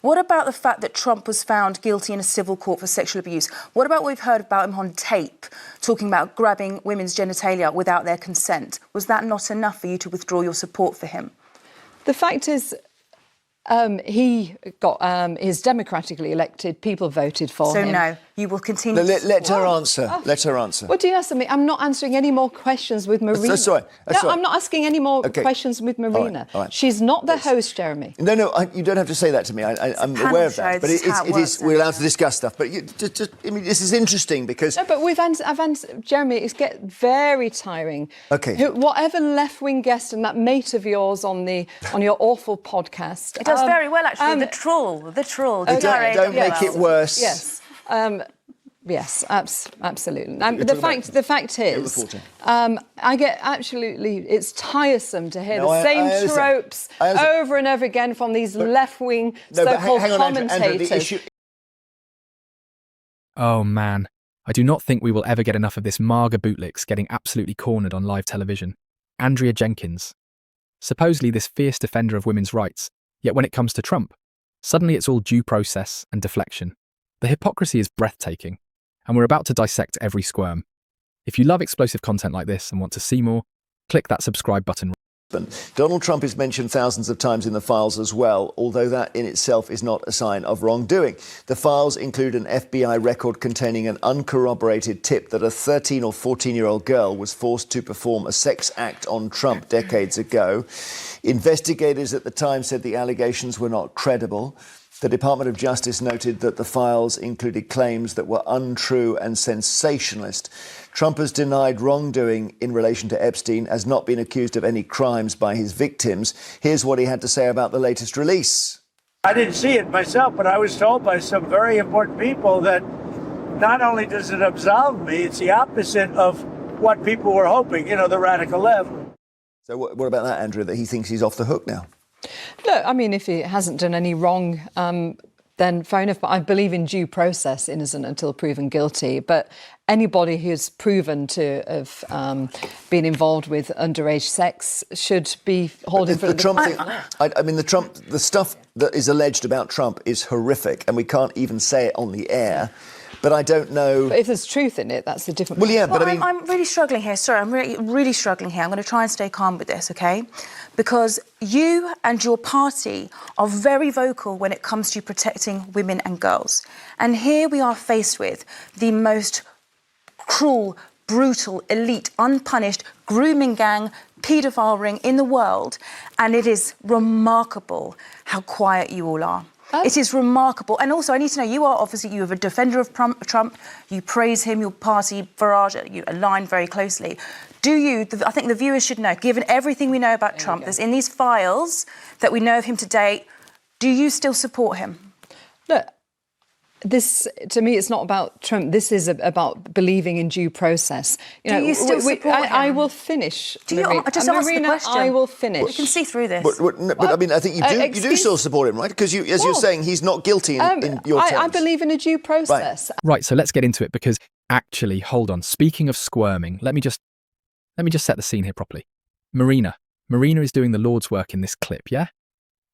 What about the fact that Trump was found guilty in a civil court for sexual abuse? What about what we've heard about him on tape, talking about grabbing women's genitalia without their consent? Was that not enough for you to withdraw your support for him? The fact is, he got is democratically elected. People voted for him. So no, you will continue. Let her answer. Let her answer. What do you ask me? I'm not answering any more questions with Marina. Sorry. No, I'm not asking any more questions with Marina. All right. She's not the host, Jeremy. No, you don't have to say that to me. I'm aware of that. But it is. We're allowed to discuss stuff. But I mean, this is interesting because. No, but I've answered, Jeremy. It's get very tiring. Okay. Whatever left-wing guest and that mate of yours on your awful podcast. It does very well, actually. The troll. Don't make it worse. Yes. Yes, absolutely. The fact is, I get absolutely. It's tiresome to hear the same tropes over and over again from these left-wing so-called commentators. Oh man, I do not think we will ever get enough of this Marga Bootlicks getting absolutely cornered on live television. Andrea Jenkyns, supposedly this fierce defender of women's rights, yet when it comes to Trump, suddenly it's all due process and deflection. The hypocrisy is breathtaking, and we're about to dissect every squirm. If you love explosive content like this and want to see more, click that subscribe button. Donald Trump is mentioned thousands of times in the files as well, although that in itself is not a sign of wrongdoing. The files include an FBI record containing an uncorroborated tip that a 13 or 14-year-old girl was forced to perform a sex act on Trump decades ago. Investigators at the time said the allegations were not credible. The Department of Justice noted that the files included claims that were untrue and sensationalist. Trump has denied wrongdoing in relation to Epstein, has not been accused of any crimes by his victims. Here's what he had to say about the latest release. I didn't see it myself, but I was told by some very important people that not only does it absolve me, it's the opposite of what people were hoping, the radical left. So what about that, Andrea, that he thinks he's off the hook now? Look, I mean, if he hasn't done any wrong, then fair enough. But I believe in due process, innocent until proven guilty. But anybody who's proven to have been involved with underage sex should be hauled in front of the stuff that is alleged about Trump is horrific, and we can't even say it on the air. But I don't know. But if there's truth in it, that's a different. Well, yeah, but I mean, I'm really struggling here. Sorry, I'm really struggling here. I'm going to try and stay calm with this, okay? Because you and your party are very vocal when it comes to protecting women and girls. And here we are faced with the most cruel, brutal, elite, unpunished grooming gang, paedophile ring in the world. And it is remarkable how quiet you all are. Oh. It is remarkable. And also, I need to know, you are a defender of Trump. You praise him, your party, Farage, you align very closely. Do you, I think the viewers should know, given everything we know about Trump that's in these files that we know of him to date, do you still support him? Look, this, to me, it's not about Trump. This is about believing in due process. Do you still support him? I will finish. Do you? I just asked the question. I will finish. We can see through this. But I mean, I think you do still support him, right? Because as you're saying, he's not guilty in your terms. I believe in a due process. Right, so let's get into it because actually, hold on. Speaking of squirming, let me just set the scene here properly. Marina is doing the Lord's work in this clip, yeah?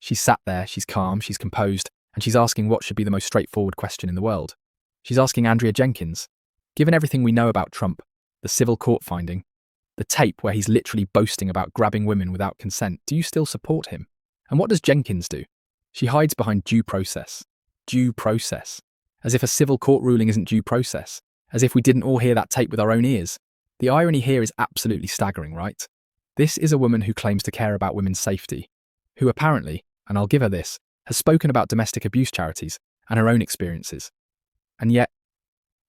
She's sat there, she's calm, she's composed, and she's asking what should be the most straightforward question in the world. She's asking Andrea Jenkyns, given everything we know about Trump, the civil court finding, the tape where he's literally boasting about grabbing women without consent, do you still support him? And what does Jenkyns do? She hides behind due process. Due process. As if a civil court ruling isn't due process. As if we didn't all hear that tape with our own ears. The irony here is absolutely staggering, right? This is a woman who claims to care about women's safety, who apparently, and I'll give her this, has spoken about domestic abuse charities and her own experiences. And yet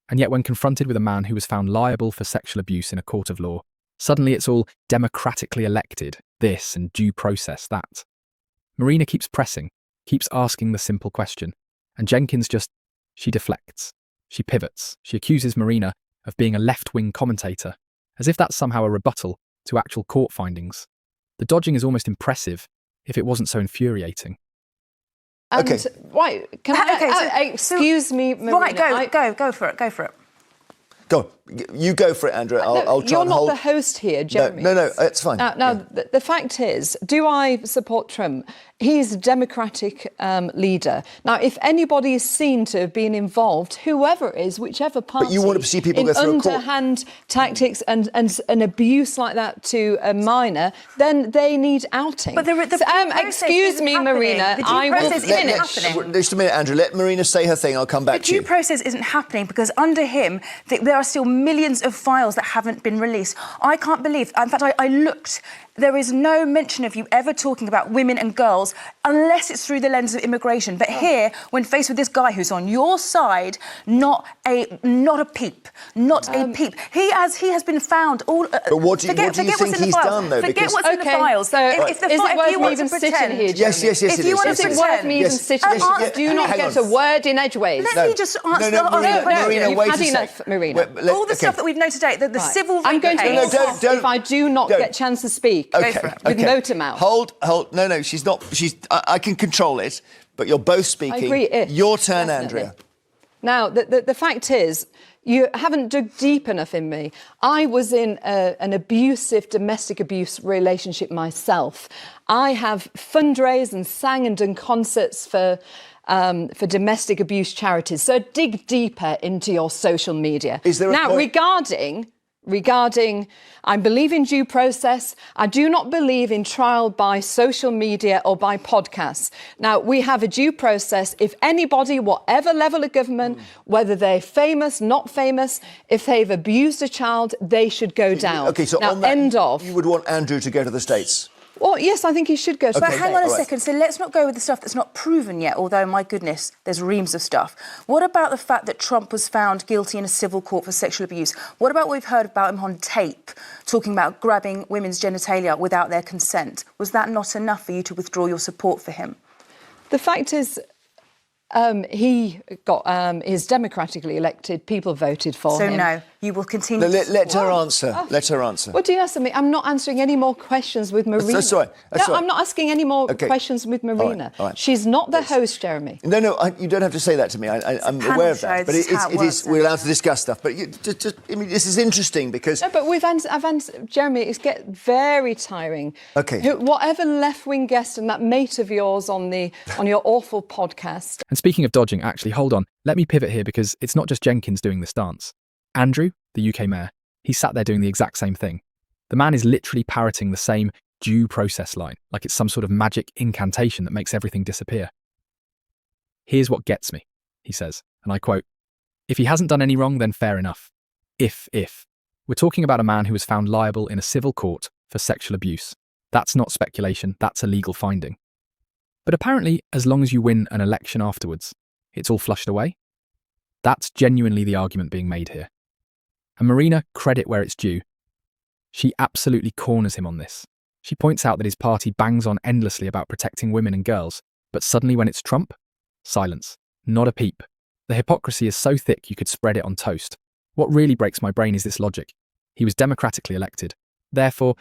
when confronted with a man who was found liable for sexual abuse in a court of law, suddenly it's all democratically elected, this and due process that. Marina keeps pressing, keeps asking the simple question, and Jenkyns she deflects, she pivots, she accuses Marina of being a left-wing commentator, as if that's somehow a rebuttal to actual court findings. The dodging is almost impressive, if it wasn't so infuriating. And, right, excuse me, Marina. Right, go for it. Go. You go for it, Andrea. I'll try you're and not hold... the host here, Jeremy. No, it's fine. Now the fact is, do I support Trump? He's a democratic leader. Now, if anybody is seen to have been involved, whoever it is, whichever party, but you want to see people go through a court. Underhand tactics and an abuse like that to a minor, then they need outing. But excuse me, Marina. The due process isn't happening. Just a minute, Andrew. Let Marina say her thing. I'll come back to you. The due process isn't happening because under him, there are still millions of files that haven't been released. I can't believe... In fact, I looked... There is no mention of you ever talking about women and girls unless it's through the lens of immigration. But here, when faced with this guy who's on your side, not a peep. A peep. He has been found all... But what do you think he's done, though? Forget what's in the files. So is it worth me even sitting here, Yes, it is. If you want to pretend... Is it worth me even sitting here? Do not get a word in edgeways. Let me just answer... Marina, wait a sec. You've had enough, Marina. All the stuff that we've known today, the civil... I'm going to be off if I do not get a chance to speak. With motor mouth. Hold. No, she's not. I can control it, but you're both speaking. I agree. Your turn, Definitely. Andrea. Now, the fact is, you haven't dug deep enough in me. I was in an abusive, domestic abuse relationship myself. I have fundraised and sang and done concerts for domestic abuse charities. So dig deeper into your social media. Is there a now, regarding, I believe in due process. I do not believe in trial by social media or by podcasts. Now, we have a due process. If anybody, whatever level of government, whether they're famous, not famous, if they've abused a child, they should go down. Okay, so now, on that, end of. You would want Andrew to go to the States? Well, yes, I think he should go to the But hang on a right. second. So let's not go with the stuff that's not proven yet, although, my goodness, there's reams of stuff. What about the fact that Trump was found guilty in a civil court for sexual abuse? What about what we've heard about him on tape, talking about grabbing women's genitalia without their consent? Was that not enough for you to withdraw your support for him? The fact is, he got is democratically elected. People voted for him. So no, you will continue. Let her answer. Let her answer. What do you ask me? I'm not answering any more questions with Marina. That's all right. I'm not asking any more questions with Marina. All right. She's not the host, Jeremy. No, you don't have to say that to me. I'm aware of that. But it is. We're allowed to discuss stuff. But this is interesting because. No, but I've answered, Jeremy. It's get very tiring. Okay. Whatever left-wing guest and that mate of yours on your awful podcast. And speaking of dodging, actually, hold on. Let me pivot here because it's not just Jenkyns doing this dance. Andrew, the UK mayor, he sat there doing the exact same thing. The man is literally parroting the same due process line, like it's some sort of magic incantation that makes everything disappear. Here's what gets me, he says, and I quote, "If he hasn't done any wrong, then fair enough. If. We're talking about a man who was found liable in a civil court for sexual abuse. That's not speculation, that's a legal finding. But apparently, as long as you win an election afterwards, it's all flushed away. That's genuinely the argument being made here. And Marina, credit where it's due. She absolutely corners him on this. She points out that his party bangs on endlessly about protecting women and girls, but suddenly when it's Trump, silence. Not a peep. The hypocrisy is so thick you could spread it on toast. What really breaks my brain is this logic. He was democratically elected. Therefore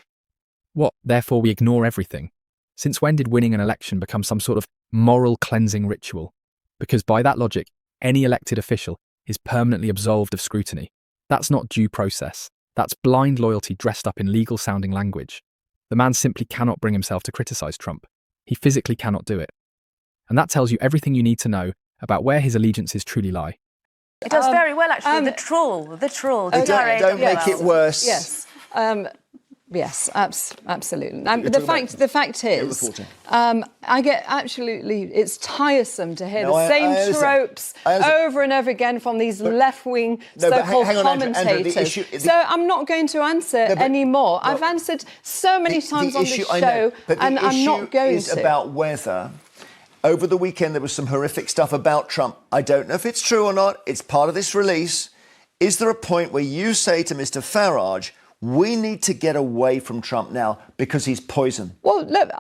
we ignore everything. Since when did winning an election become some sort of moral cleansing ritual? Because by that logic, any elected official is permanently absolved of scrutiny. That's not due process. That's blind loyalty dressed up in legal-sounding language. The man simply cannot bring himself to criticise Trump. He physically cannot do it. And that tells you everything you need to know about where his allegiances truly lie. It does very well, actually. The troll. Don't make it worse. Yes. Yes, absolutely. The fact is, I get absolutely. It's tiresome to hear the same tropes over and over again from these left-wing so-called commentators. Andrew, so I'm not going to answer anymore. I've answered so many times on this show, and I'm not going to. The issue is about whether. Over the weekend, there was some horrific stuff about Trump. I don't know if it's true or not. It's part of this release. Is there a point where you say to Mr. Farage, we need to get away from Trump now because he's poison? Well, look,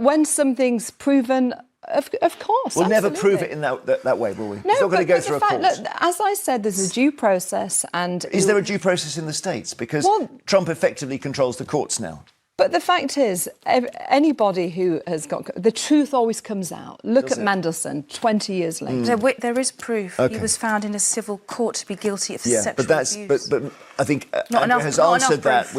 when something's proven, of course. We'll never prove it in that way, will we? No, it's not going to go through a court. Look, as I said, there's a due process, and is there a due process in the States? Because Trump effectively controls the courts now. But the fact is, anybody who has got... The truth always comes out. Look at Mandelson 20 years later. There is proof. He was found in a civil court to be guilty of sexual but that's abuse. but I think Not Andrea enough- has not answered enough that, proof.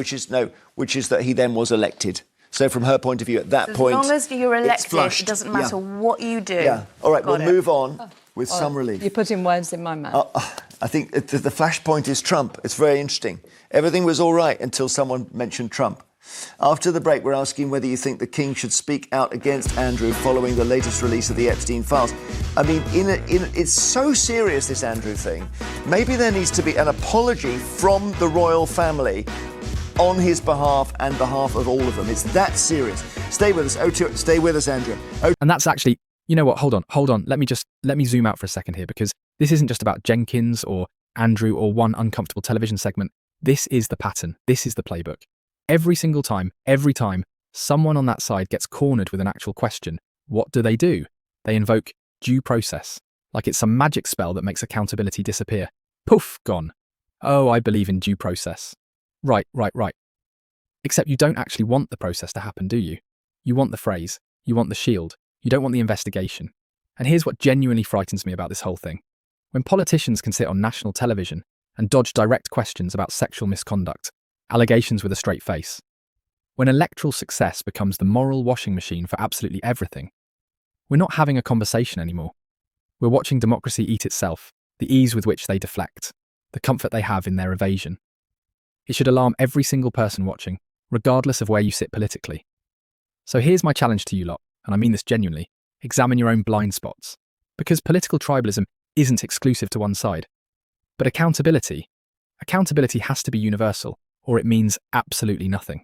which is that he then was elected. So from her point of view, at that point, As long as you're it's elected, flushed. it doesn't matter what you do. Yeah. All right, Got we'll it. move on with some relief. You're putting words in my mouth. I think the flashpoint is Trump. It's very interesting. Everything was all right until someone mentioned Trump. After the break, we're asking whether you think the King should speak out against Andrew following the latest release of the Epstein files. I mean, it's so serious, this Andrew thing. Maybe there needs to be an apology from the royal family on his behalf and behalf of all of them. It's that serious. Stay with us. Stay with us, Andrew. And that's actually, you know what, hold on. Let me zoom out for a second here, because this isn't just about Jenkyns or Andrew or one uncomfortable television segment. This is the pattern. This is the playbook. Every single time, someone on that side gets cornered with an actual question. What do? They invoke due process, like it's some magic spell that makes accountability disappear. Poof, gone. Oh, I believe in due process. Right. Except you don't actually want the process to happen, do you? You want the phrase. You want the shield. You don't want the investigation. And here's what genuinely frightens me about this whole thing. When politicians can sit on national television and dodge direct questions about sexual misconduct, allegations with a straight face. When electoral success becomes the moral washing machine for absolutely everything, we're not having a conversation anymore. We're watching democracy eat itself, the ease with which they deflect, the comfort they have in their evasion. It should alarm every single person watching, regardless of where you sit politically. So here's my challenge to you lot, and I mean this genuinely. Examine your own blind spots. Because political tribalism isn't exclusive to one side. But accountability has to be universal, or it means absolutely nothing.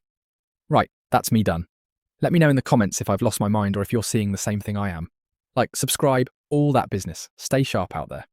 Right, that's me done. Let me know in the comments if I've lost my mind or if you're seeing the same thing I am. Like, subscribe, all that business. Stay sharp out there.